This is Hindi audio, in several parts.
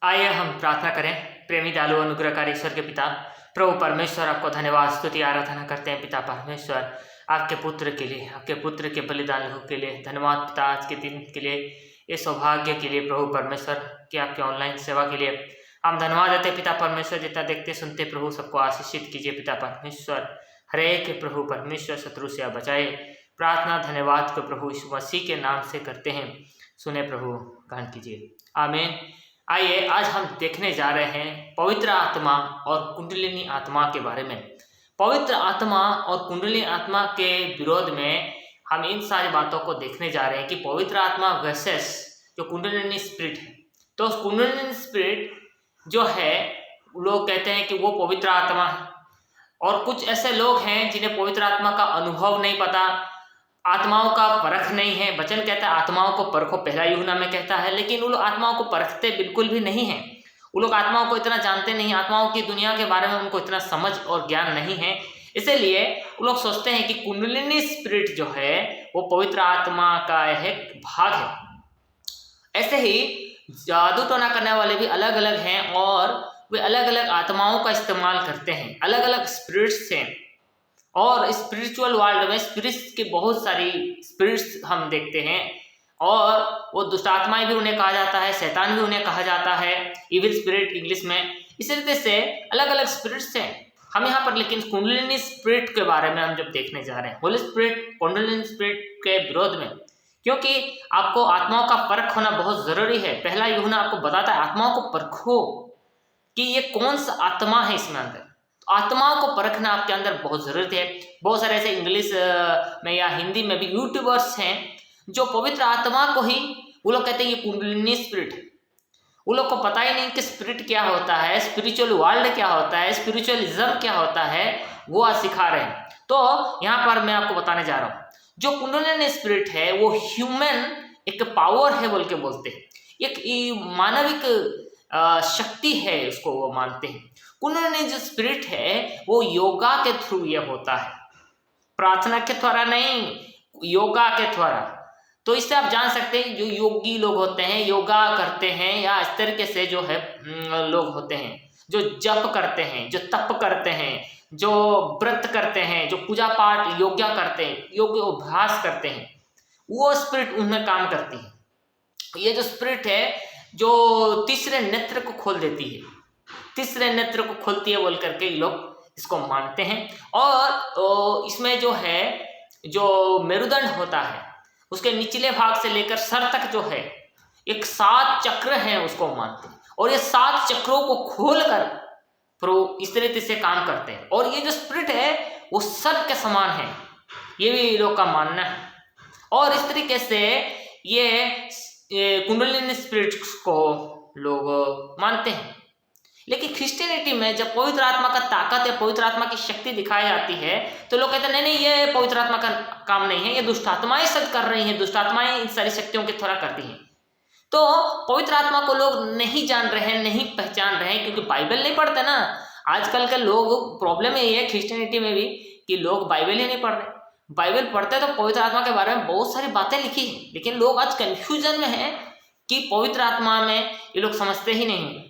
आइए हम प्रार्थना करें। प्रेमी दयालु अनुग्रहकारी ईश्वर के पिता प्रभु परमेश्वर, आपको धन्यवाद स्तुति आराधना करते हैं। पिता परमेश्वर, आपके पुत्र के लिए, आपके पुत्र के बलिदान लहू के लिए धन्यवाद पिता। आज के दिन के लिए, ये सौभाग्य के लिए प्रभु परमेश्वर कि आपके ऑनलाइन सेवा के लिए हम धन्यवाद देते हैं। पिता परमेश्वर, जितना देखते सुनते प्रभु सबको आशीषित कीजिए। पिता परमेश्वर, हरेक प्रभु परमेश्वर शत्रु से आप बचाए। प्रार्थना धन्यवाद को प्रभु यीशु मसीह के नाम से करते हैं। सुने प्रभु, ग्रहण कीजिए, आमीन। आइए आज हम देखने जा रहे हैं पवित्र आत्मा और कुंडलिनी आत्मा के बारे में। पवित्र आत्मा और कुंडलिनी आत्मा के विरोध में हम इन सारी बातों को देखने जा रहे हैं कि पवित्र आत्मा वर्सेस जो कुंडलिनी स्पिरिट है। तो कुंडलिनी स्पिरिट जो है, लोग कहते हैं कि वो पवित्र आत्मा है, और कुछ ऐसे लोग हैं जिन्हें पवित्र आत्मा का अनुभव नहीं पता, आत्माओं का परख नहीं है। वचन कहता है आत्माओं को परखो, पहला यूहन्ना में कहता है, लेकिन वो लोग आत्माओं को परखते बिल्कुल भी नहीं है। वो लोग आत्माओं को इतना जानते नहीं, आत्माओं की दुनिया के बारे में उनको इतना समझ और ज्ञान नहीं है। इसीलिए वो लोग सोचते हैं कि कुंडलिनी स्पिरिट जो है वो पवित्र आत्मा का एक भाग है। ऐसे ही जादू टोना करने वाले भी अलग अलग हैं, और वे अलग अलग आत्माओं का इस्तेमाल करते हैं, अलग अलग स्पिरिट्स हैं। और स्पिरिचुअल वर्ल्ड में स्पिरिट्स की बहुत सारी स्पिरिट्स हम देखते हैं, और वो दुष्ट आत्माएं भी उन्हें कहा जाता है, शैतान भी उन्हें कहा जाता है, इविल स्पिरिट इंग्लिश में। इसी रीति से अलग अलग स्पिरिट्स हैं हम यहाँ पर। लेकिन कुंडलिनी स्पिरिट के बारे में हम जब देखने जा रहे हैं, होली स्पिरिट कुंडलिनी स्पिरिट के विरोध में, क्योंकि आपको आत्माओं का परख होना बहुत जरूरी है। पहला यूहन्ना आपको बताता है आत्माओं को परखो कि ये कौन सा आत्मा है इसमें अंदर। आत्माओं को परखना आपके अंदर बहुत जरूरत है। बहुत सारे ऐसे इंग्लिश में या हिंदी में भी यूट्यूबर्स हैं जो पवित्र आत्मा को ही वो लोग कहते हैं ये कुंडलिनी स्पिरिट है। वो लोग को पता ही नहीं कि स्पिरिट क्या होता है, स्पिरिचुअल वर्ल्ड क्या होता है, स्पिरिचुअलिज्म क्या होता है, वो आज सिखा रहे हैं। तो यहाँ पर मैं आपको बताने जा रहा हूँ, जो कुंडलिनी स्पिरिट है वो ह्यूमन एक पावर है बोल के बोलते हैं, एक मानविक शक्ति है, उसको वो मानते हैं। कुंडलिनी जो स्पिरिट है वो योगा के थ्रू ये होता है, प्रार्थना के द्वारा नहीं, योगा के द्वारा। तो इससे आप जान सकते हैं जो योगी लोग होते हैं, योगा करते हैं, या इस तरीके से जो है लोग होते हैं जो जप करते हैं, जो तप करते हैं, जो व्रत करते हैं, जो पूजा पाठ योग्य करते हैं, योग अभ्यास करते हैं, वो स्पिरिट उनमें काम करती है। ये जो स्पिरिट है जो तीसरे नेत्र को खोल देती है, तीसरे नेत्र को खोलती है बोल करके लोग इसको मानते हैं। और इसमें जो है, जो मेरुदंड होता है उसके निचले भाग से लेकर सर तक जो है एक 7 चक्र हैं, उसको मानते हैं। और ये 7 चक्रों को खोलकर प्रभु इस तरीके से काम करते हैं। और ये जो स्पिरिट है वो सर्प के समान है, ये भी लोग का मानना है। और इस तरीके से ये कुंडलिनी स्पिरिट को लोग मानते हैं। लेकिन क्रिश्चियनिटी में जब पवित्र आत्मा का ताकत या पवित्र आत्मा की शक्ति दिखाई जाती है तो लोग कहते हैं नहीं नहीं, ये पवित्र आत्मा का काम नहीं है, ये दुष्ट आत्माएं सब कर रही हैं, दुष्ट आत्माएं इन सारी शक्तियों के द्वारा करती हैं। तो पवित्र आत्मा को लोग नहीं जान रहे हैं, नहीं पहचान रहे हैं, क्योंकि बाइबल नहीं पढ़ते ना। आजकल के लोग प्रॉब्लम यही है क्रिश्चियनिटी में भी कि लोग बाइबल ही नहीं पढ़ रहे। बाइबल पढ़ते तो पवित्र आत्मा के बारे में बहुत सारी बातें लिखी है, लेकिन लोग आज कंफ्यूजन में है कि पवित्र आत्मा में ये लोग समझते ही नहीं।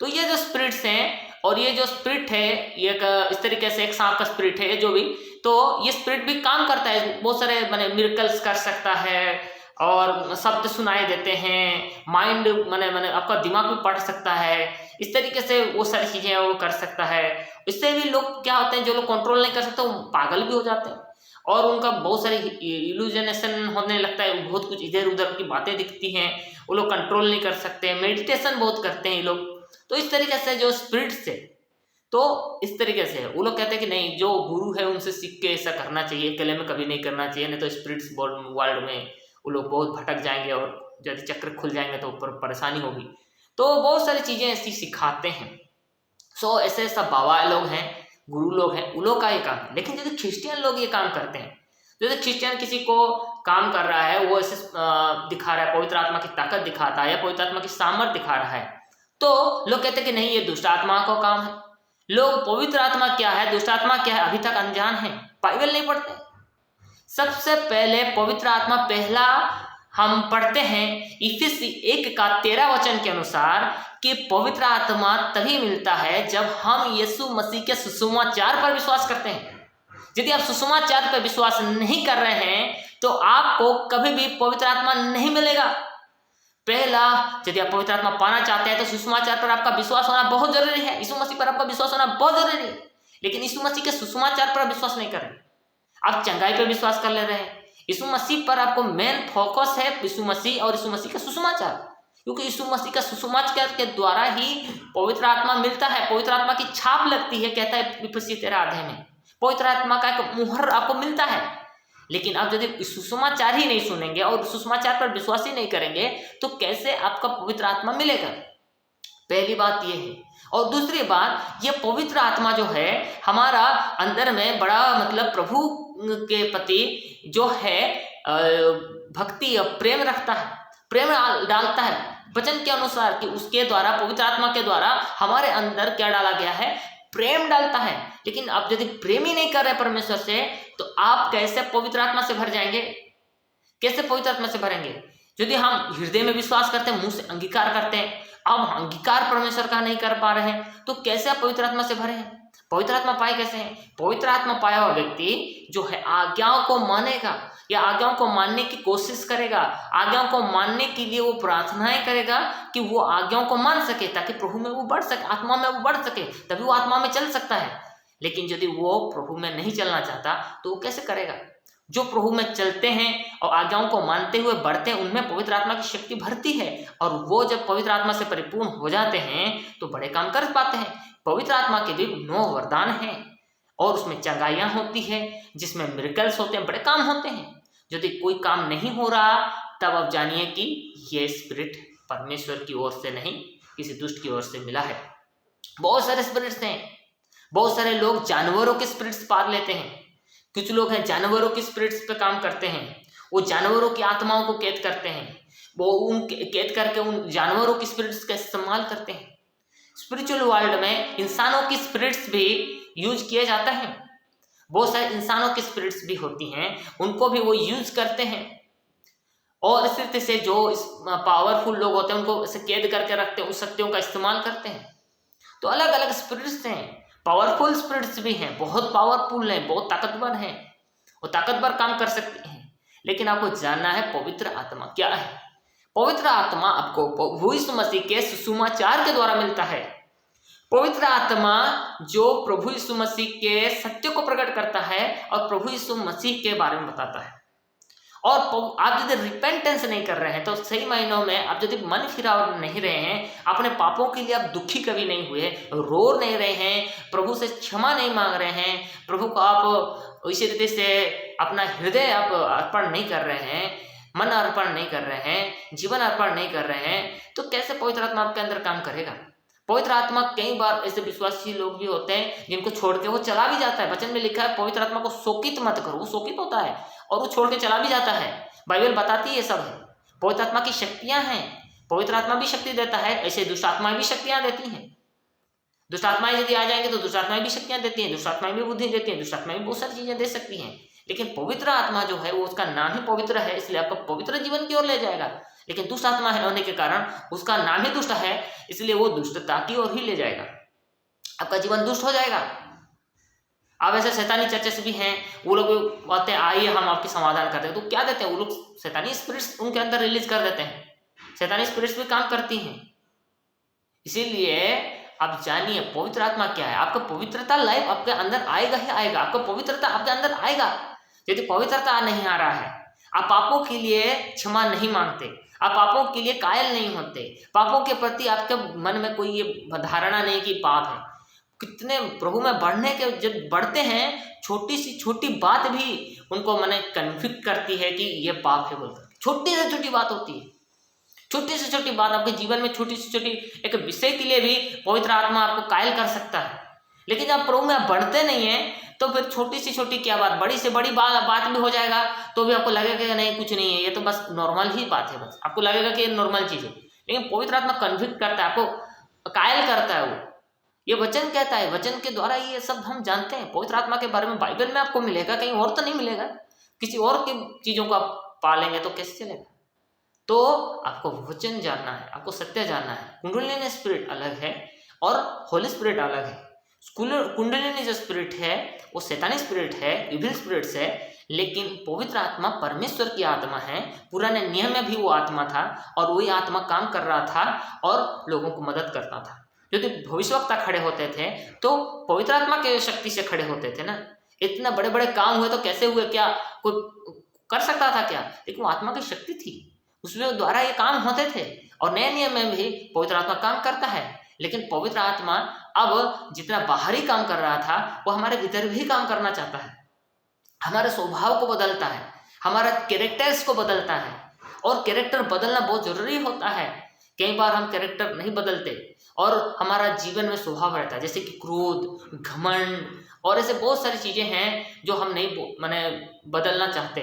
तो ये जो स्पिरिट्स हैं, और ये जो स्पिरिट है ये इस तरीके से एक सांप का स्पिरिट है जो भी, तो ये स्पिरिट भी काम करता है, बहुत सारे माने मिरेकल्स कर सकता है, और शब्द सुनाई देते हैं, माइंड माने आपका दिमाग भी पढ़ सकता है, इस तरीके से वो सारी चीजें वो कर सकता है। इससे भी लोग क्या होते हैं, जो लोग कंट्रोल नहीं कर सकते वो पागल भी हो जाते हैं, और उनका बहुत सारी इल्यूजनेशन होने लगता है, बहुत कुछ इधर उधर की बातें दिखती हैं, वो लोग कंट्रोल नहीं कर सकते, मेडिटेशन बहुत करते हैं ये लोग। तो इस तरीके से जो स्पिरिट्स है, तो इस तरीके से वो लोग कहते हैं कि नहीं, जो गुरु है उनसे सीख के ऐसा करना चाहिए, अकेले में कभी नहीं करना चाहिए, नहीं तो स्पिरिट्स वर्ल्ड में वो लोग बहुत भटक जाएंगे, और यदि चक्र खुल जाएंगे तो ऊपर परेशानी होगी। तो बहुत सारी चीजें ऐसी सिखाते हैं। सो ऐसे सब बाबा लोग हैं, गुरु लोग हैं, उन लोग का ये काम है। लेकिन जैसे क्रिश्चियन लोग ये काम करते हैं, जैसे क्रिश्चियन किसी को काम कर रहा है, वो ऐसे दिखा रहा है, पवित्र आत्मा की ताकत दिखाता है या पवित्र आत्मा की सामर्थ दिखा रहा है, तो लोग कहते हैं कि नहीं, ये दुष्ट आत्मा का काम है। लोग पवित्र आत्मा क्या है, दुष्ट आत्मा क्या है, अभी तक अनजान है, बाइबल नहीं पढ़ते। सबसे पहले पवित्र आत्मा पहला हम पढ़ते हैं इफिसी 1:13 के अनुसार कि पवित्र आत्मा तभी मिलता है जब हम यीशु मसीह के सुसमाचार पर विश्वास करते हैं। यदि आप सुसमाचार पर विश्वास नहीं कर रहे हैं तो आपको कभी भी पवित्र आत्मा नहीं मिलेगा। पहला, यदि आप पवित्र आत्मा पाना चाहते हैं तो सुसमाचार पर आपका विश्वास होना बहुत जरूरी है। यीशु मसीह पर आपका विश्वास होना बहुत जरूरी है। लेकिन यीशु मसीह के सुसमाचार पर विश्वास नहीं कर रहे, आप चंगाई पर विश्वास कर ले रहे हैं। यीशु मसीह पर आपको मेन फोकस है यीशु मसीह और यीशु मसीह का सुसमाचार, क्योंकि यीशु मसीह का सुसमाचार के द्वारा ही पवित्र आत्मा मिलता है। पवित्र आत्मा की छाप लगती है, कहता है इफिसी 13 में पवित्र आत्मा का एक मुहर आपको मिलता है। लेकिन आप यदि सुसमाचार ही नहीं सुनेंगे और सुसमाचार पर विश्वास ही नहीं करेंगे तो कैसे आपका पवित्र आत्मा मिलेगा? पहली बात यह है। और दूसरी बात, ये पवित्र आत्मा जो है हमारा अंदर में बड़ा मतलब प्रभु के प्रति जो है भक्ति और प्रेम रखता है, प्रेम डालता है। वचन के अनुसार कि उसके द्वारा, पवित्र आत्मा के द्वारा हमारे अंदर क्या डाला गया है? प्रेम डालता है। लेकिन आप यदि प्रेम ही नहीं कर रहे परमेश्वर से तो आप कैसे पवित्र आत्मा से भर जाएंगे? कैसे पवित्र आत्मा से भरेंगे? यदि हम हृदय में विश्वास करते हैं, मुंह से अंगीकार करते हैं, अब अंगीकार परमेश्वर का नहीं कर पा रहे हैं तो कैसे आप पवित्र आत्मा से भरे हैं? पवित्र आत्मा पाए कैसे हैं? पवित्र आत्मा पाया हुआ व्यक्ति जो है आज्ञाओं को मानेगा या आज्ञाओं को मानने की कोशिश करेगा, आज्ञाओं को मानने के लिए वो प्रार्थनाएं करेगा कि वो आज्ञाओं को मान सके, ताकि प्रभु में वो बढ़ सके, आत्मा में वो बढ़ सके, तभी वो आत्मा में चल सकता है। लेकिन यदि वो प्रभु में नहीं चलना चाहता तो वो कैसे करेगा? जो प्रभु में चलते हैं और आज्ञाओं को मानते हुए बढ़ते हैं, उनमें पवित्र आत्मा की शक्ति भरती है और वो जब पवित्र आत्मा से परिपूर्ण हो जाते हैं तो बड़े काम कर पाते हैं। पवित्र आत्मा के भी 9 वरदान हैं और उसमें चंगाइयाँ होती है, जिसमें मिरेकल्स होते हैं, बड़े काम होते हैं। यदि कोई काम नहीं हो रहा तब आप जानिए कि ये स्पिरिट परमेश्वर की ओर से नहीं, किसी दुष्ट की ओर से मिला है। बहुत सारे स्पिरिट्स हैं, बहुत सारे लोग जानवरों के स्पिरिट्स पार लेते हैं। कुछ लोग हैं जानवरों के स्पिरिट्स पे काम करते हैं, वो जानवरों की आत्माओं को कैद करते हैं, वो उन कैद करके उन जानवरों की स्पिरिट्स का इस्तेमाल करते हैं। स्पिरिचुअल वर्ल्ड में इंसानों की स्पिरिट्स भी यूज किए जाता है, बहुत सारे इंसानों की स्पिरिट्स भी होती हैं, उनको भी वो यूज करते हैं। और इस तरीके से जो पावरफुल लोग होते हैं उनको ऐसे कैद करके रखते हैं, उन शक्तियों का इस्तेमाल करते हैं। तो अलग अलग स्पिरिट्स हैं, पावरफुल स्पिरिट्स भी हैं, बहुत पावरफुल हैं, बहुत ताकतवर हैं, वो ताकतवर काम कर सकते हैं। लेकिन आपको जानना है पवित्र आत्मा क्या है। पवित्र आत्मा आपको प्रभु यीशु मसीह के सुसमाचार के द्वारा मिलता है। पवित्र आत्मा जो प्रभु यीशु मसीह के सत्य को प्रकट करता है और प्रभु यीशु मसीह के बारे में बताता है। और आप यदि रिपेंटेंस नहीं कर रहे हैं तो सही मायनों में आप यदि मन फिराव नहीं रहे हैं, अपने पापों के लिए आप दुखी कभी नहीं हुए, रो नहीं रहे हैं, प्रभु से क्षमा नहीं मांग रहे हैं, प्रभु को आप इसी रीति से अपना हृदय आप अर्पण नहीं कर रहे हैं, मन अर्पण नहीं कर रहे हैं, जीवन अर्पण नहीं कर रहे हैं, तो कैसे पवित्र आत्मा आपके अंदर काम करेगा? पवित्र आत्मा कई बार ऐसे विश्वासी लोग भी होते हैं जिनको छोड़ के वो चला भी जाता है। वचन में लिखा है पवित्र आत्मा को शोकित मत करो, वो शोकित होता है और वो छोड़ के चला भी जाता है। बाइबल बताती है ये सब है। पवित्र आत्मा की शक्तियां हैं, पवित्र आत्मा भी शक्ति देता है, ऐसे दुष्ट आत्माएं भी शक्तियां देती हैं। दुष्ट आत्माएं यदि आ जाएंगे तो दुष्ट आत्माएं भी शक्तियां देती हैं, दुष्ट आत्माएं भी बुद्धि देती हैं, दुष्ट आत्माएं भी बहुत सारी चीजें दे सकती हैं। लेकिन पवित्र आत्मा जो है वो उसका नाम ही पवित्र है, इसलिए आपको पवित्र जीवन की ओर ले जाएगा। लेकिन दुष्ट आत्मा है होने के कारण उसका नाम ही दुष्ट है, इसलिए वो दुष्टता की ओर ही ले जाएगा, आपका जीवन दुष्ट हो जाएगा। अब ऐसे शैतानी चर्चेस भी हैं, वो लोग कहते हैं आइए हम आपकी समाधान करते हैं, तो क्या देते हैं वो लोग? शैतानी स्पिरिट्स उनके अंदर रिलीज कर देते हैं। शैतानी स्पिरिट्स भी काम करती हैं। इसीलिए आप जानिए पवित्र आत्मा क्या है। आपका पवित्रता लाइफ आपके अंदर आएगा ही आएगा, आपका पवित्रता आपके अंदर आएगा। यदि पवित्रता नहीं आ रहा है, आप पापों के लिए क्षमा नहीं मांगते, आप पापों के लिए कायल नहीं होते, पापों के प्रति आपके मन में कोई ये धारणा नहीं कि पाप है। कितने प्रभु में बढ़ने के जब बढ़ते हैं, छोटी सी छोटी बात भी उनको मने कन्फ्लिक्ट करती है कि ये पाप है बोलकर। छोटी से छोटी बात होती है, छोटी से छोटी बात आपके जीवन में, छोटी से छोटी एक विषय के लिए भी पवित्र आत्मा आपको कायल कर सकता है। लेकिन जब प्रभु में बढ़ते नहीं है तो फिर छोटी सी छोटी क्या बात, बड़ी से बड़ी बात भी हो जाएगा तो भी आपको लगेगा कि नहीं कुछ नहीं है, ये तो बस नॉर्मल ही बात है, बस आपको लगेगा कि ये नॉर्मल चीज़ है। लेकिन पवित्र आत्मा कन्विक्ट करता है, आपको कायल करता है। वो ये वचन कहता है, वचन के द्वारा ये सब हम जानते हैं। पवित्र आत्मा के बारे में बाइबल में आपको मिलेगा, कहीं और तो नहीं मिलेगा। किसी और की चीज़ों को आप पालेंगे तो कैसे चलेगा? तो आपको वचन जानना है, आपको सत्य जानना है। कुंडलिनी स्पिरिट अलग है और होली स्पिरिट अलग है। कुंडलिनी जो स्पिरिट है वो शैतानी स्पिरिट है, इविल स्पिरिट्स है, लेकिन पवित्र आत्मा परमेश्वर की आत्मा है। पुराने नियम में भी वो आत्मा था और वही आत्मा काम कर रहा था और लोगों को मदद करता था। यदि भविष्यवक्ता खड़े होते थे तो पवित्र आत्मा के शक्ति से खड़े होते थे ना। इतने बड़े बड़े काम हुए तो कैसे हुए, क्या कोई कर सकता था क्या? लेकिन वो आत्मा की शक्ति थी, उसमें द्वारा ये काम होते थे। और नए नियम में भी पवित्र आत्मा काम करता है, लेकिन पवित्र आत्मा अब जितना बाहरी काम कर रहा था वो हमारे भीतर भी काम करना चाहता है। हमारे स्वभाव को बदलता है, हमारा कैरेक्टर्स को बदलता है। और कैरेक्टर बदलना बहुत जरूरी होता है। कई बार हम कैरेक्टर नहीं बदलते और हमारा जीवन में स्वभाव रहता है, जैसे कि क्रोध, घमंड और ऐसे बहुत सारी चीजें हैं जो हम नहीं माने बदलना चाहते।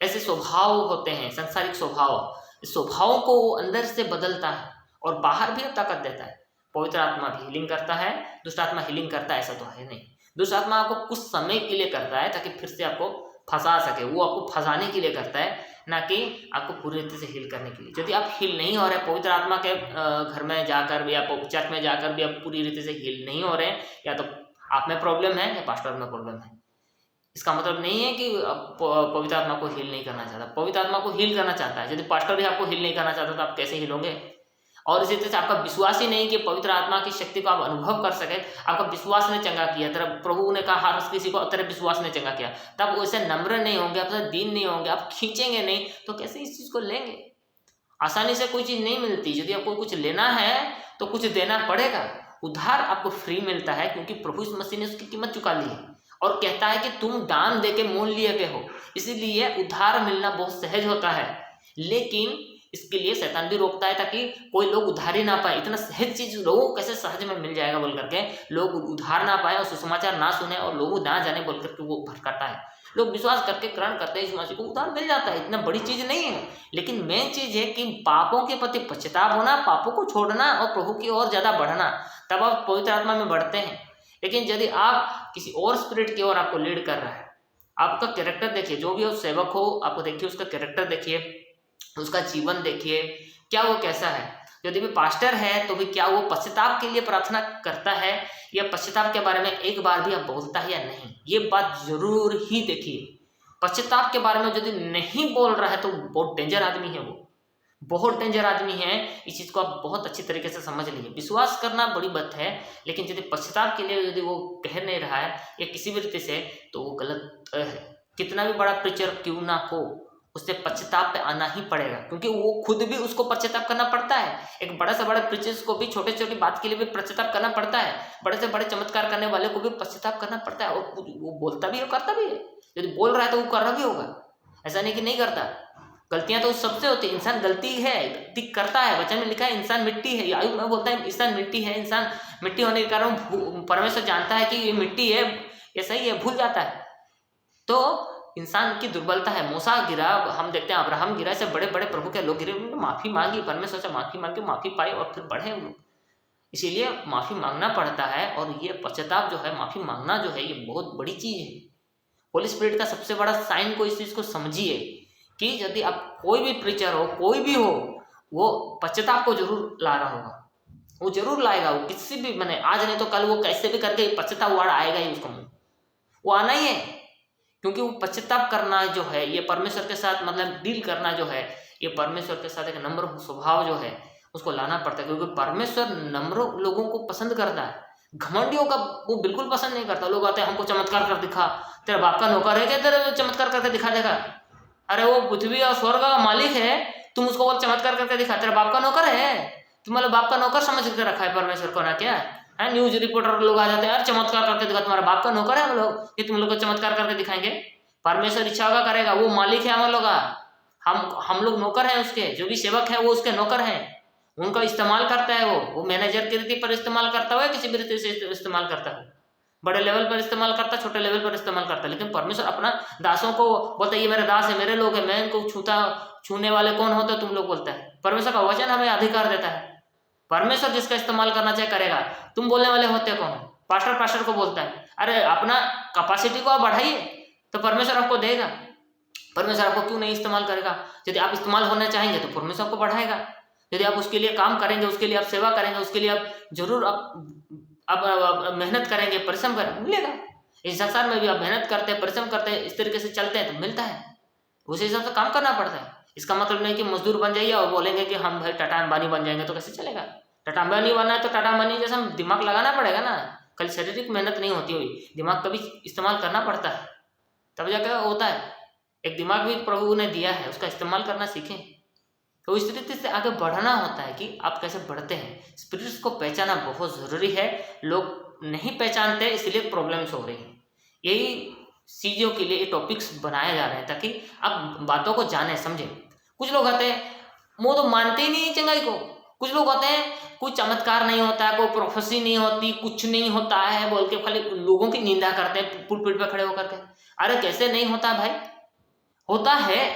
ऐसे स्वभाव होते हैं, सांसारिक स्वभाव। इस स्वभावों को वो अंदर से बदलता है और बाहर भी ताकत देता है। पवित्र आत्मा भी हीलिंग करता है, दुष्ट आत्मा हीलिंग करता है ऐसा तो है नहीं। दुष्ट आत्मा आपको कुछ समय के लिए करता है ताकि फिर से आपको फंसा सके, वो आपको फंसाने के लिए करता है, ना कि आपको पूरी रीति से हील करने के लिए। यदि आप हील नहीं हो रहे पवित्र आत्मा के घर में जाकर भी, आप चर्च में जाकर भी आप पूरी रीति से हील नहीं हो रहे, या तो आप में प्रॉब्लम है या पास्टर में प्रॉब्लम है। इसका मतलब नहीं है कि पवित्र आत्मा को हील नहीं करना चाहता, पवित्र आत्मा को हील करना चाहता है। यदि पास्टर भी आपको हील नहीं करना चाहता तो आप कैसे हील होंगे? और इसी तरह से आपका विश्वास ही नहीं कि पवित्र आत्मा की शक्ति को आप अनुभव कर सके, आपका विश्वास ने चंगा किया, तेरा प्रभु ने कहा हर किसी को तेरे विश्वास ने चंगा किया, तब वैसे नम्र नहीं होंगे, आप दीन नहीं होंगे, आप खींचेंगे नहीं, तो कैसे इस चीज को लेंगे? आसानी से कोई चीज नहीं मिलती। यदि आपको कुछ लेना है तो कुछ देना पड़ेगा। उधार आपको फ्री मिलता है क्योंकि प्रभु यीशु मसीह ने उसकी कीमत चुका ली है और कहता है कि तुम दान दे के मोल लिए गए हो, इसीलिए उधार मिलना बहुत सहज होता है। लेकिन इसके लिए शैतान भी रोकता है ताकि कोई लोग उधार ही ना पाए। इतना सहज चीज लोगों को कैसे सहज में मिल जाएगा बोल करके लोग उधार ना पाए और सुसमाचार ना सुने और लोग ना जाने बोल करके वो भटकाता है। लोग विश्वास करके ग्रहण करते हैं, इस मसीह को उधार मिल जाता है, इतना बड़ी चीज नहीं है। लेकिन मेन चीज है कि पापों के प्रति पश्चाताप होना, पापों को छोड़ना और प्रभु की ओर ज्यादा बढ़ना, तब आप पवित्र आत्मा में बढ़ते हैं। लेकिन यदि आप किसी और स्पिरिट की ओर आपको लीड कर रहा है, आपका कैरेक्टर देखिए, जो भी हो सेवक हो आपको देखिए उसका कैरेक्टर देखिए, उसका जीवन देखिए, क्या वो कैसा है। यदि भी पास्टर है तो भी क्या वो पश्चाताप के लिए प्रार्थना करता है या पश्चाताप के बारे में एक बार भी आप बोलता है या नहीं, ये बात जरूर ही देखिए। पश्चाताप के बारे में यदि नहीं बोल रहा है तो बहुत डेंजर आदमी है, वो बहुत डेंजर आदमी है। इस चीज को आप बहुत अच्छी तरीके से समझ लीजिए। विश्वास करना बड़ी बात है, लेकिन यदि पश्चाताप के लिए यदि वो कह नहीं रहा है या किसी भी रीति से, तो वो गलत है। कितना भी बड़ा प्रीचर क्यों ना हो, उससे पश्चाताप पे आना ही पड़ेगा, क्योंकि वो खुद भी उसको पश्चाताप करना पड़ता है। एक बड़ा से बड़ा प्रीचर्स को भी छोटे छोटी बात के लिए भी पश्चाताप करना पड़ता है, बड़े से बड़े चमत्कार करने वाले को भी पश्चाताप करना पड़ता है। और वो बोलता भी है, करता भी है। यदि बोल रहा है तो वो कर रहा भी होगा, ऐसा नहीं कि नहीं करता। गलतियां तो सबसे होती है, इंसान गलती है, गलती करता है। वचन में लिखा है इंसान मिट्टी है, आयु में बोलता है इंसान मिट्टी है। इंसान मिट्टी होने के कारण परमेश्वर जानता है कि ये मिट्टी है, ये सही है, भूल जाता है। तो इंसान की दुर्बलता है। मूसा गिरा, हम देखते हैं अब्राहम गिरा, ऐसे बड़े बड़े प्रभु के लोग गिरे, उन्होंने माफी मांगी, परमेश्वर से माफी मांगी, माफी पाई और फिर बढ़े उन लोग। इसीलिए माफी मांगना पड़ता है। और ये पश्चाताप जो है, माफी मांगना जो है, ये बहुत बड़ी चीज है। होली स्पिरिट का सबसे बड़ा साइन को इस चीज को समझिए कि यदि आप कोई भी प्रीचर हो, कोई भी हो, वो पश्चाताप को जरूर ला रहा होगा, वो जरूर लाएगा। वो किसी भी मैंने आज नहीं तो कल वो कैसे भी करके पश्चाताप वर्ड आएगा ही उसको, वो आना ही है। क्योंकि वो पश्चाताप करना जो है, ये परमेश्वर के साथ मतलब डील करना जो है, ये परमेश्वर के साथ एक नम्र स्वभाव जो है उसको लाना पड़ता है। क्योंकि परमेश्वर नम्र लोगों को पसंद करता है, घमंडियों का वो बिल्कुल पसंद नहीं करता। लोग आते हैं हमको चमत्कार कर दिखा, तेरा बाप का नौकर है क्या, तेरा चमत्कार करके दिखा देगा? अरे वो पृथ्वी और स्वर्ग का मालिक है, तुम उसको बोल चमत्कार करके दिखा, तेरा बाप का नौकर है। तुम मतलब बाप का नौकर समझ के रखा है परमेश्वर को ना, क्या है? न्यूज रिपोर्टर लोग आ जाते हैं, यार चमत्कार करके दिखा, तुम्हारा बाप का नौकर है हम लोग, ये तुम लोग को चमत्कार करके दिखाएंगे? परमेश्वर इच्छा होगा करेगा, वो मालिक है हम लोग का, हम लोग नौकर हैं उसके। जो भी सेवक है वो उसके नौकर हैं, उनका इस्तेमाल करता है। वो मैनेजर की रीति पर इस्तेमाल करता हुआ, किसी भी रीति से इस्तेमाल करता है, बड़े लेवल पर इस्तेमाल करता, छोटे लेवल पर इस्तेमाल करता है। लेकिन परमेश्वर अपना दासों को बोलता है ये मेरे दास है, मेरे लोग हैं, मैं इनको छूने वाले कौन होते तुम लोग बोलता है। परमेश्वर का वचन हमें अधिकार देता है, परमेश्वर जिसका इस्तेमाल करना चाहे करेगा। तुम बोलने वाले होते कौन? पास्टर को बोलता है, अरे अपना कैपेसिटी को आप बढ़ाइए तो परमेश्वर आपको देगा। परमेश्वर आपको क्यों नहीं इस्तेमाल करेगा? यदि आप इस्तेमाल होना चाहेंगे तो परमेश्वर आपको बढ़ाएगा। यदि आप उसके लिए काम करेंगे, उसके लिए आप सेवा करेंगे, उसके लिए आप जरूर आप मेहनत करेंगे, परिश्रम करेंगे, मिलेगा। इस संसार में भी आप मेहनत करते हैं, परिश्रम करते हैं, इस तरीके से चलते हैं तो मिलता है। उसी हिसाब से काम करना पड़ता है। इसका मतलब नहीं कि मजदूर बन जाइए और बोलेंगे कि हम भाई टाटा अंबानी बन जाएंगे, तो कैसे चलेगा? टाटा अंबानी बनना है तो टाटा अंबानी जैसा दिमाग लगाना पड़ेगा ना। कल शारीरिक मेहनत नहीं होती हुई, दिमाग का भी इस्तेमाल करना पड़ता है, तब जाकर होता है। एक दिमाग भी प्रभु ने दिया है, उसका इस्तेमाल करना सीखें। तो इस तरीके से आगे बढ़ना होता है कि आप कैसे बढ़ते हैं। स्पिरिट्स को पहचाना बहुत ज़रूरी है। लोग नहीं पहचानते, इसलिए प्रॉब्लम्स हो रही हैं। यही चीज़ों के लिए ये टॉपिक्स बनाए जा रहे हैं ताकि आप बातों को जाने समझें। कुछ लोग आते हैं वो तो मानते ही नहीं चंगाई को। कुछ लोग होते हैं कोई चमत्कार नहीं होता है, कोई प्रोफेसी नहीं होती, कुछ नहीं होता है बोल के खाली लोगों की निंदा करते हैं पुलपिट पे खड़े होकर के। अरे कैसे नहीं होता भाई? होता है,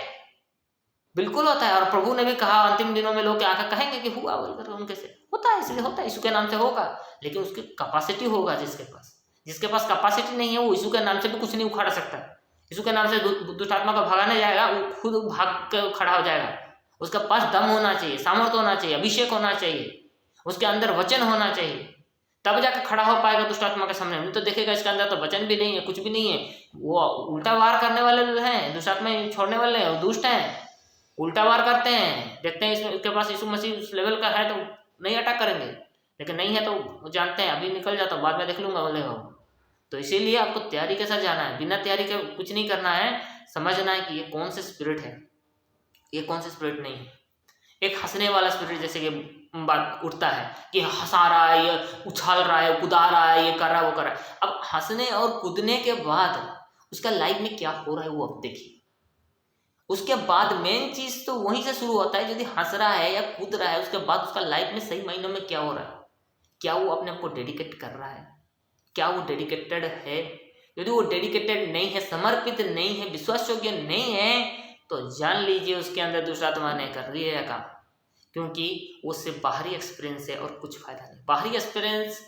बिल्कुल होता है। और प्रभु ने भी कहा अंतिम दिनों में लोग आकर कहेंगे कि हुआ बोलकर उनके से होता है, इसलिए होता है, यीशु के नाम से होगा। लेकिन उसकी कैपेसिटी होगा जिसके पास कैपेसिटी नहीं है वो यीशु के नाम से भी कुछ नहीं उखाड़ सकता। यीशु के नाम से दुष्ट आत्मा को भगाने जाएगा, वो खुद भाग के खड़ा हो जाएगा। उसके पास दम होना चाहिए, सामर्थ्य होना चाहिए, अभिषेक होना चाहिए, उसके अंदर वचन होना चाहिए, तब जाकर खड़ा हो पाएगा दुष्ट आत्मा के सामने। नहीं तो देखेगा इसके अंदर तो वचन भी नहीं है, कुछ भी नहीं है, वो उल्टा वार करने वाले हैं, दुष्ट आत्मा छोड़ने वाले हैं, दुष्ट हैं, उल्टा वार करते हैं। देखते हैं इसके पास यीशु मसीह उस लेवल का है तो नहीं अटैक करेंगे, लेकिन नहीं है तो जानते हैं अभी निकल जाता, बाद में देख लूंगा बोले हो। तो इसीलिए आपको तैयारी के साथ जाना है, बिना तैयारी के कुछ नहीं करना है। समझना है कि ये कौन से स्पिरिट है, ये कौन से स्पिरिट नहीं है। एक हंसने वाला स्पिरिट जैसे कि बात उठता है कि हंसा रहा है, ये उछाल रहा है, कूदा रहा है, ये कर रहा है, वो कर रहा है। अब हंसने और कूदने के बाद उसका लाइफ में क्या हो रहा है वो अब देखिए। उसके बाद मेन चीज तो वहीं से शुरू होता है। यदि हंस रहा है या कूद रहा है, उसके बाद उसका लाइफ में सही मायनों में क्या हो रहा है, क्या वो अपने आप को डेडिकेट कर रहा है, क्या वो डेडिकेटेड है। यदि वो डेडिकेटेड नहीं है, समर्पित नहीं है, विश्वास योग्य नहीं है, तो जान लीजिए उसके अंदर दूसरा आत्मा ने कर रही है काम, क्योंकि वो सिर्फ बाहरी एक्सपीरियंस है और कुछ फायदा नहीं। बाहरी एक्सपीरियंस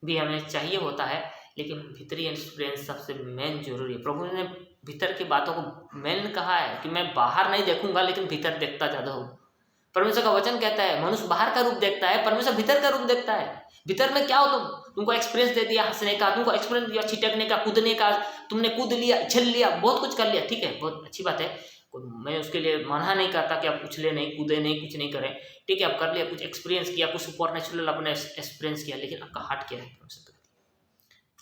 भी हमें चाहिए होता है, लेकिन भीतरी एक्सपीरियंस सबसे मेन जरूरी है। प्रभु ने भीतर की बातों को मेन कहा है कि मैं बाहर नहीं देखूंगा लेकिन भीतर देखता ज्यादा हूँ। परमेश्वर का वचन कहता है मनुष्य बाहर का रूप देखता है, परमेश्वर भीतर का रूप देखता है। भीतर में क्या हो तुमको एक्सपीरियंस दे दिया हंसने का, तुमको एक्सपीरियंस दिया छिटकने का, कूदने का, तुमने कूद लिया, उछल लिया, बहुत कुछ कर लिया, ठीक है, बहुत अच्छी बात है। मैं उसके लिए मना नहीं करता कि आप उछले नहीं, कूदे नहीं, कुछ नहीं करें, ठीक है, आप कर लिया, कुछ एक्सपीरियंस किया, कुछ सुपरनेचुरल अपने एक्सपीरियंस किया, लेकिन आपका हार्ट क्या है?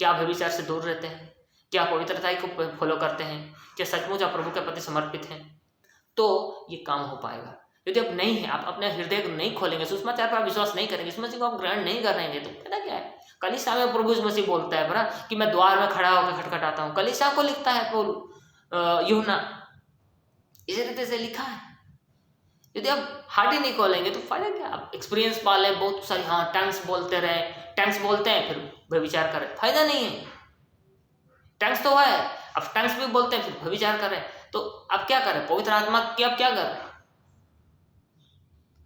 क्या आप व्यभिचार से दूर रहते हैं? क्या आप पवित्रता को फॉलो करते हैं? क्या सचमुच आप प्रभु के प्रति समर्पित हैं? तो ये काम हो पाएगा। यदि आप नहीं है, आप अपने हृदय को नहीं खोलेंगे, सुषमाचार पर विश्वास नहीं करेंगे, सुषमा को आप ग्रहण नहीं करेंगे, तो फायदा क्या है? कलीसिया में प्रभु यीशु मसीह बोलता है बड़ा कि मैं द्वार में खड़ा होकर खटखटाता हूँ। कलीसिया को लिखता है यूहन्ना, इसी रीति से लिखा है। यदि आप हार्ट ही नहीं खोलेंगे तो फायदा क्या? आप एक्सपीरियंस पाले बहुत सारी, हाँ टैंक्स बोलते रहे, टैंक्स बोलते हैं फिर व्यभिचार करें, फायदा नहीं है। टैंक्स तो है, अब टैंक्स भी बोलते हैं फिर व्यभिचार करें, तो आप क्या करें? पवित्र आत्मा की आप क्या करें?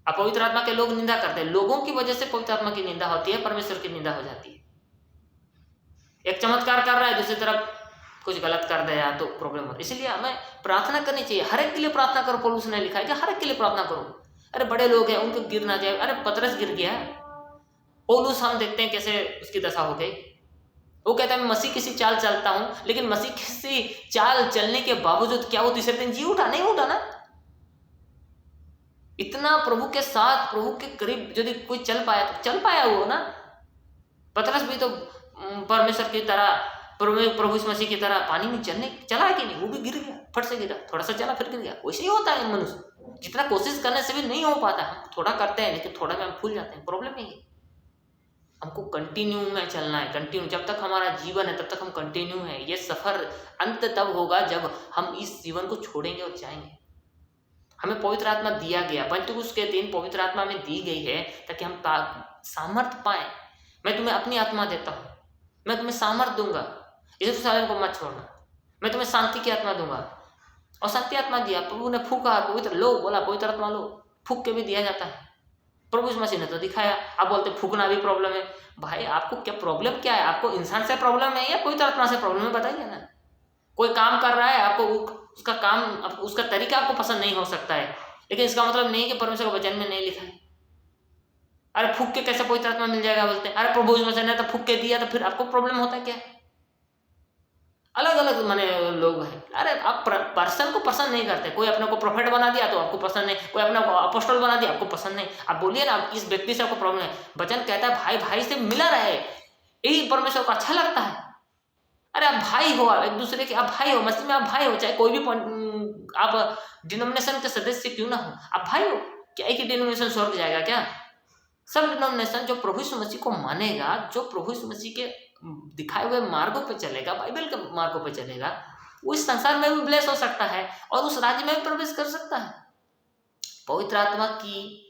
आप पवित्र आत्मा के लोग निंदा करते हैं, लोगों की वजह से पवित्र आत्मा की निंदा होती है, परमेश्वर की निंदा हो जाती है। एक चमत्कार कर रहा है, दूसरी तरफ कुछ गलत कर दिया तो प्रॉब्लम हो। इसलिए हमें प्रार्थना करनी चाहिए, हर एक के लिए प्रार्थना करो। पौलुस ने लिखा है कि हर एक के लिए प्रार्थना करो। अरे बड़े लोग हैं उनको गिर ना जाए, अरे पतरस गिर गया, पौलुस हम देखते हैं कैसे उसकी दशा हो गई। वो कहता है मैं मसीह किसी चाल चलता हूं, लेकिन मसीह किसी चाल चलने के बावजूद क्या वो तीसरे दिन जी उठा? नहीं उठा ना। इतना प्रभु के साथ, प्रभु के करीब यदि कोई चल पाया तो चल पाया वो ना। पतरस भी तो परमेश्वर की तरह, प्रभु यीशु मसीह की तरह पानी में चला है कि नहीं? वो भी गिर गया, फट से गिरा, थोड़ा सा चला फिर गिर गया। वैसे ही होता है मनुष्य, जितना कोशिश करने से भी नहीं हो पाता। हम थोड़ा करते हैं लेकिन थोड़ा में हम भूल जाते हैं, प्रॉब्लम नहीं है। हमको कंटिन्यू में चलना है, कंटिन्यू, जब तक हमारा जीवन है तब तक हम कंटिन्यू है। ये सफर अंत तब होगा जब हम इस जीवन को छोड़ेंगे और जाएंगे। हमें पवित्र आत्मा दिया गया, पंतुकुस्त के दिन पवित्र आत्मा में दी गई है ताकि हम सामर्थ पाए। मैं तुम्हें अपनी आत्मा देता हूँ, मैं तुम्हें सामर्थ दूंगा, यरूशलेम को मत छोड़ना, मैं तुम्हें शांति की आत्मा दूंगा। और शांति आत्मा दिया, प्रभु ने फूका, पवित्र लो, बोला पवित्र आत्मा लो, फूक के भी दिया जाता है। प्रभु यीशु मसीह ने तो दिखाया। आप बोलते फूकना भी प्रॉब्लम है। भाई आपको क्या प्रॉब्लम क्या है? आपको इंसान से प्रॉब्लम है या पवित्र आत्मा से प्रॉब्लम है? बताइए ना। कोई काम कर रहा है, आपको उसका काम, उसका तरीका आपको पसंद नहीं हो सकता है, लेकिन इसका मतलब नहीं कि परमेश्वर के वचन में नहीं लिखा है। अरे फूक के कैसे पवित्र आत्मा मिल जाएगा बोलते हैं, अरे प्रभु यीशु मसीह ने तो फूक के दिया, तो फिर आपको प्रॉब्लम होता है क्या? अलग अलग माने लोग हैं। अरे आप पर्सन को पसंद नहीं करते, कोई अपने को प्रोफेट बना दिया तो आपको पसंद नहीं, कोई अपने को अपोस्टल बना दिया आपको पसंद नहीं। आप बोलिए ना इस व्यक्ति से आपको प्रॉब्लम है, वचन कहता है भाई भाई से मिला रहे, यही परमेश्वर को अच्छा लगता है। अरे आप भाई हो, आप एक दूसरे के, आप भाई हो, मसीह में आप भाई हो, चाहे कोई भी आप डिनोमिनेशन के सदस्य क्यों ना हो, आप भाई हो। क्या एक ही डिनोमिनेशन स्वर्ग जाएगा क्या? सब डिनोमिनेशन जो प्रभु यीशु मसीह को मानेगा, जो प्रभु यीशु मसीह के दिखाए हुए मार्गों पे चलेगा, बाइबल के मार्गों पे चलेगा, वो इस संसार में भी ब्लेस हो सकता है और उस राज्य में भी प्रवेश कर सकता है। पवित्र आत्मा की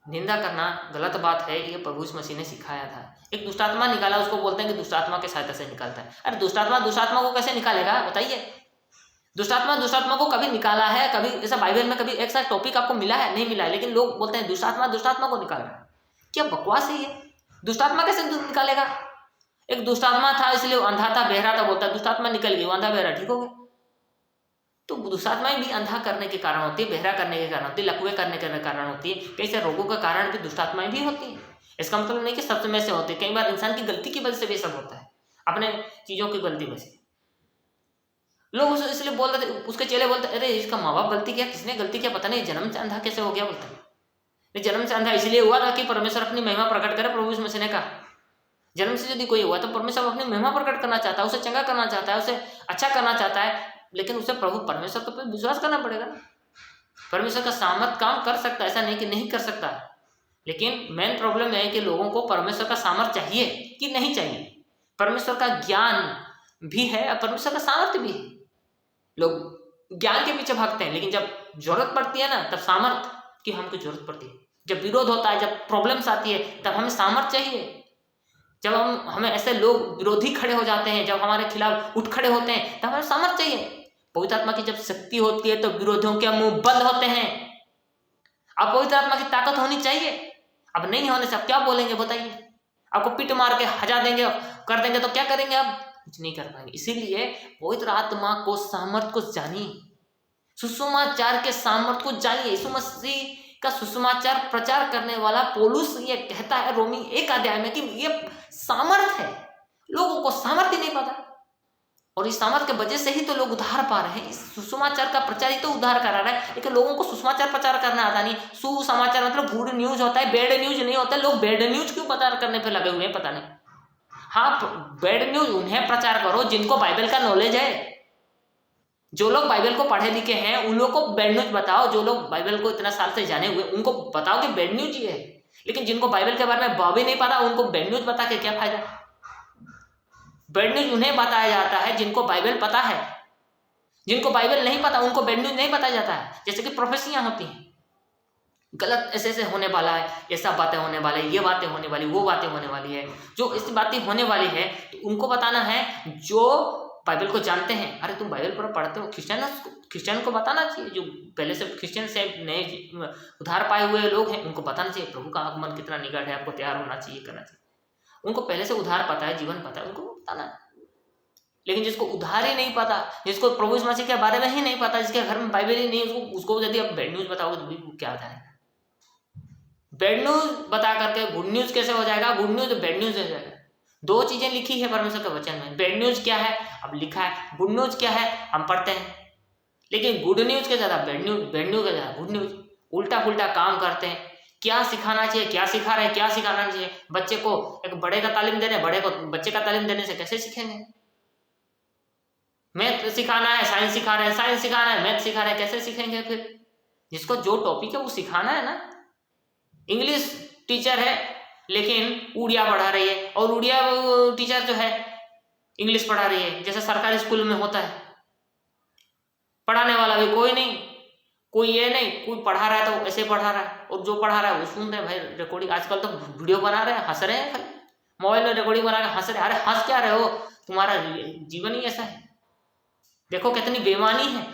निंदा करना गलत बात है, ये प्रभु यीशु मसीह ने सिखाया था। एक दुष्ट आत्मा निकाला, उसको बोलते हैं कि दुष्ट आत्मा के सहायता से निकालता है। अरे दुष्ट आत्मा को कैसे निकालेगा बताइए? दुष्ट आत्मा को कभी निकाला है? कभी ऐसा बाइबल में कभी एक सा टॉपिक आपको मिला है? नहीं मिला है। लेकिन लोग बोलते हैं दुष्ट आत्मा को निकाल रहा है। क्या बकवास है ये? दुष्ट आत्मा कैसे निकालेगा? एक दुष्ट आत्मा था इसलिए वो अंधा था, बहरा था, बोलता है दुष्ट आत्मा निकल गई, वो अंधा बहरा ठीक हो गया। तो दुष्ट आत्माएं भी अंधा करने के कारण होती है, बहरा करने के कारण होती है, लकवे करने के कारण होती है, कई सारे रोगों का कारण भी दुष्ट आत्माएं भी होती हैं। इसका मतलब नहीं कि सब समय से होती है, कई बार इंसान की गलती की वजह से भी सब होता है, अपने चीजों की गलती वजह से। लोग इसलिए बोल रहे थे, उसके चेले बोलते अरे इसका माँ बाप गलती किया, किसने गलती किया पता नहीं, जन्म से अंधा कैसे हो गया बोलते हैं। जन्म से अंधा इसलिए हुआ था कि परमेश्वर अपनी महिमा प्रकट करे। प्रभु यीशु मसीह ने कहा जन्म से यदि कोई हुआ तो परमेश्वर अपनी महिमा प्रकट करना चाहता है, उसे चंगा करना चाहता है, उसे अच्छा करना चाहता है, लेकिन उसे प्रभु परमेश्वर पर विश्वास करना पड़ेगा। परमेश्वर का सामर्थ काम कर सकता है, ऐसा नहीं कि नहीं कर सकता, लेकिन मेन प्रॉब्लम है कि लोगों को परमेश्वर का सामर्थ चाहिए कि नहीं चाहिए। परमेश्वर का ज्ञान भी है और परमेश्वर का सामर्थ्य भी है। लोग ज्ञान के पीछे भागते हैं, लेकिन जब जरूरत पड़ती है ना तब सामर्थ की हमको जरूरत पड़ती है। जब विरोध होता है, जब प्रॉब्लम्स आती है, तब हमें सामर्थ चाहिए। जब हमें ऐसे लोग विरोधी खड़े हो जाते हैं, जब हमारे खिलाफ उठ खड़े होते हैं, तब हमें सामर्थ चाहिए। पवित्र आत्मा की जब शक्ति होती है तो विरोधियों के मुंह बंद होते हैं। अब पवित्र आत्मा की ताकत होनी चाहिए, अब नहीं होने से आप क्या बोलेंगे बताइए? आपको पीट मार के हजा देंगे, कर देंगे तो क्या करेंगे? आप कुछ नहीं कर पाएंगे। इसीलिए पवित्र आत्मा को सामर्थ को जानिए, सुसमाचार के सामर्थ को जानिए। यीशु मसीह का सुसमाचार प्रचार करने वाला पौलुस ये कहता है रोमी 1 अध्याय में कि ये सामर्थ है। लोगों को सामर्थ्य नहीं पता, और इस सामर्थ के वजह से ही तो लोग उद्धार पा रहे हैं। इस सुसमाचार का प्रचार ही तो उद्धार करा रहा है, लेकिन लोगों को सुसमाचार प्रचार करना आता नहीं। सुसमाचार मतलब गुड न्यूज होता है, बैड न्यूज नहीं होता। लोग बैड न्यूज क्यों प्रचार करने पे लगे हुए हैं पता नहीं। हाँ, बैड न्यूज उन्हें प्रचार करो जिनको बाइबल का नॉलेज है। जो लोग बाइबल को पढ़े लिखे हैं उन लोगों को बैड न्यूज बताओ। जो लोग बाइबल को इतना साल से जाने हुए उनको बताओ कि बैड न्यूज ये है। लेकिन जिनको बाइबल के बारे में भी नहीं पता उनको बैड न्यूज बता के क्या फायदा? बैड न्यूज उन्हें बताया जाता है जिनको बाइबल पता है। जिनको बाइबल नहीं पता उनको बैड न्यूज नहीं बताया जाता है। जैसे कि प्रोफेसियां होती हैं, गलत ऐसे ऐसे होने वाला है, ऐसा बातें होने वाली है, ये बातें होने वाली, वो बातें होने वाली है। जो ऐसी बातें होने वाली है तो उनको बताना है जो बाइबल को जानते हैं। अरे तुम बाइबल पर पढ़ते हो, क्रिश्चियन को बताना चाहिए। जो पहले से क्रिश्चियन से नए उद्धार पाए हुए लोग हैं उनको बताना चाहिए प्रभु का आगमन कितना निकट है, आपको तैयार होना चाहिए, करना चाहिए। उनको पहले से उद्धार पता है, जीवन पता है, उनको बताना है। लेकिन जिसको उद्धार ही नहीं पता, जिसको प्रभु यीशु मसीह के बारे में ही नहीं पता, जिसके घर में बाइबल ही नहीं, उसको यदि आप बैड न्यूज बताओगे तो क्या बताएगा? बैड न्यूज बता करके गुड न्यूज कैसे हो जाएगा? गुड न्यूज बैड न्यूज हो जाएगा। 2 चीजें लिखी है परमेश्वर के वचन में। बैड न्यूज क्या है अब लिखा है, गुड न्यूज क्या है हम पढ़ते हैं। लेकिन गुड न्यूज के ज्यादा बैड न्यूज के ज्यादा गुड न्यूज, उल्टा पुल्टा काम करते हैं। क्या सिखाना चाहिए, क्या सिखा रहे हैं, क्या सिखाना चाहिए? बच्चे को एक बड़े का तालीम दे रहे हैं, बड़े को बच्चे का तालीम देने से कैसे सीखेंगे? मैथ सिखाना है, साइंस सिखा रहे हैं, साइंस सिखाना है, मैथ सिखा रहे हैं, कैसे सीखेंगे? फिर जिसको जो टॉपिक है वो सिखाना है ना। इंग्लिश टीचर है लेकिन उड़िया पढ़ा रही है, और उड़िया टीचर जो है इंग्लिश पढ़ा रही है, जैसे सरकारी स्कूल में होता है। पढ़ाने वाला भी कोई नहीं, कोई ये नहीं, कोई पढ़ा रहा है तो ऐसे पढ़ा रहा है, और जो पढ़ा रहा है वो सुन रहे हैं। भाई रिकॉर्डिंग आजकल तो वीडियो बना रहे हैं, हंस रहे हैं, खाली मोबाइल में रिकॉर्डिंग बना के हंस रहे हैं। अरे हंस क्या रहे हो? तुम्हारा जीवन ही ऐसा है। देखो कितनी बेईमानी है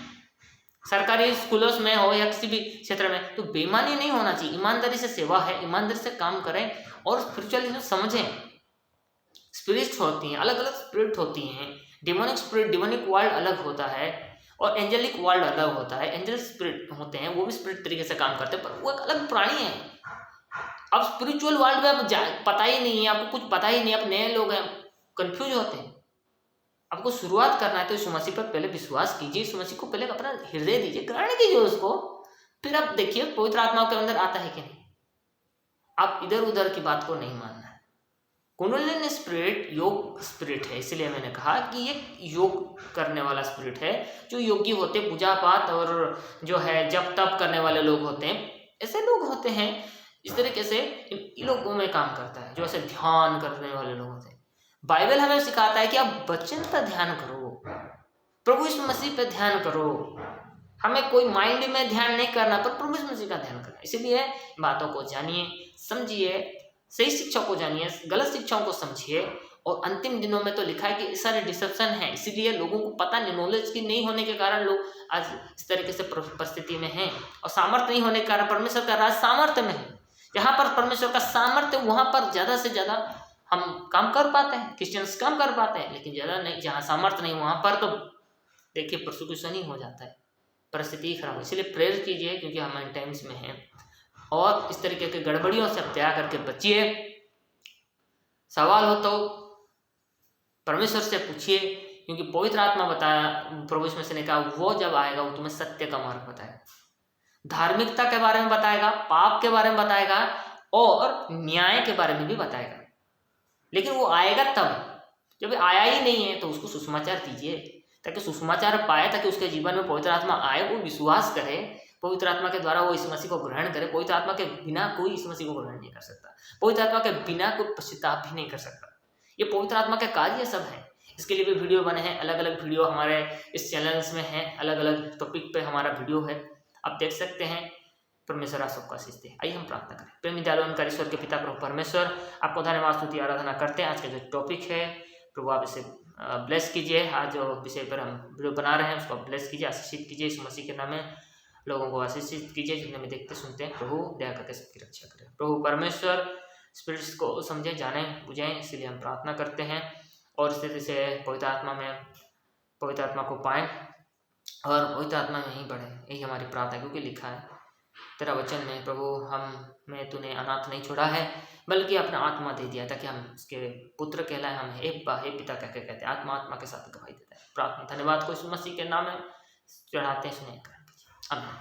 सरकारी स्कूलों में हो या किसी भी क्षेत्र में। तो बेईमानी नहीं होना चाहिए, ईमानदारी से सेवा है, ईमानदारी से काम करें और स्पिरिचुअलिज्म समझें। स्पिरिट्स होती हैं, अलग अलग स्पिरिट होती हैं। डिमोनिक स्पिरिट, डिमोनिक वर्ल्ड अलग होता है, और एंजेलिक वर्ल्ड अलग होता है। एंजल स्पिरिट होते हैं, वो भी स्पिरिट तरीके से काम करते हैं, पर वो एक अलग प्राणी है। अब स्पिरिचुअल वर्ल्ड में आप पता ही नहीं है, आपको कुछ पता ही नहीं, आप नए लोग हैं, कंफ्यूज होते हैं। आपको शुरुआत करना है तो यीशु मसीह पर पहले विश्वास कीजिए, यीशु मसीह को पहले अपना हृदय दीजिए, ग्रहण कीजिए उसको, फिर आप देखिए पवित्र आत्मा के अंदर आता है कि नहीं। आप इधर उधर की बात को नहीं मानना है। कुंडलिनी स्पिरिट योग स्पिरिट है, इसलिए मैंने कहा कि ये योग करने वाला स्पिरिट है। जो योगी होते, पूजा पाठ और जो है जप तप करने वाले लोग होते हैं, ऐसे लोग होते हैं, इस तरीके से इन लोगों में काम करता है, जो ऐसे ध्यान करने वाले लोग होते हैं। बाइबल हमें सिखाता है कि आप वचन पर ध्यान करो, प्रभु यीशु मसीह पर ध्यान करो। हमें कोई माइंड में ध्यान नहीं करना, पर प्रभु यीशु मसीह का ध्यान करना। इसीलिए बातों को जानिए, समझिए, सही शिक्षा को जानिए, गलत शिक्षाओं को समझिए। और अंतिम दिनों में तो लिखा है कि सारे डिसेप्शन है, इसीलिए लोगों को पता नहीं, नॉलेज की नहीं होने के कारण लोग आज इस तरीके से परिस्थिति में हैं। और सामर्थ्य नहीं होने के कारण परमेश्वर का राज सामर्थ्य में है। जहाँ पर परमेश्वर का सामर्थ्य, वहाँ पर ज़्यादा से ज़्यादा हम काम कर पाते हैं, क्रिश्चियंस काम कर पाते हैं, लेकिन ज़्यादा नहीं। जहाँ सामर्थ्य नहीं वहाँ पर तो देखिए प्रोसिक्यूशन ही हो जाता है, परिस्थिति खराब है। इसलिए प्रेयर कीजिए, क्योंकि हम इन टाइम्स में हैं। और इस तरीके के गड़बड़ियों से आप त्याग करके बचिए। सवाल हो तो परमेश्वर से पूछिए, क्योंकि पवित्र आत्मा बताया, प्रभु यीशु मसीह ने कहा वो जब आएगा वो तुम्हें सत्य का मार्ग बताएगा, धार्मिकता के बारे में बताएगा, पाप के बारे में बताएगा और न्याय के बारे में भी बताएगा। लेकिन वो आएगा तब, जब आया ही नहीं है तो उसको सुसमाचार दीजिए, ताकि सुसमाचार पाए, ताकि उसके जीवन में पवित्र आत्मा आए, वो विश्वास करे, पवित्र आत्मा के द्वारा वो यीशु मसीह को ग्रहण करे। पवित्र आत्मा के बिना कोई यीशु मसीह को ग्रहण नहीं कर सकता, पवित्र आत्मा के बिना कोई पश्चाताप भी नहीं कर सकता। ये पवित्र आत्मा के कार्य सब है। इसके लिए भी वीडियो बने हैं, अलग अलग वीडियो हमारे इस चैनल्स में हैं, अलग अलग टॉपिक पे हमारा वीडियो है, आप देख सकते हैं। परमेश्वर आप सबको आशीष दे। आइए हम प्रार्थना करें। प्रेमी दयालु अनंत ईश्वर के पिता प्रभु परमेश्वर, आपको धन्यवाद स्तुति आराधना करते हैं। आज का जो टॉपिक है प्रभु आप इसे ब्लेस कीजिए। आज जो विषय पर हम वीडियो बना रहे हैं उसको ब्लेस कीजिए, आशीषित कीजिए। इस मसीह के नाम में लोगों को आशीषित कीजिए, जितने में देखते सुनते हैं। प्रभु दया करके सबकी रक्षा करें। प्रभु परमेश्वर स्पिरिट्स को समझें, जाने बुझें, इसलिए हम प्रार्थना करते हैं। और इस तरह से पवित्र आत्मा में पवित्र आत्मा को पाएं और पवित्र आत्मा में ही बढ़े, यही हमारी प्रार्थना। क्योंकि लिखा है तेरा वचन में प्रभु हमें तूने अनाथ नहीं छोड़ा है, बल्कि अपना आत्मा दे दिया, ताकि हम उसके पुत्र कहलाए। हम हे पिता कह के कहते हैं, आत्मा आत्मा के साथ गवाही देता है। प्रार्थना धन्यवाद को यीशु मसीह के नाम में चढ़ाते हैं, सुने। आमीन।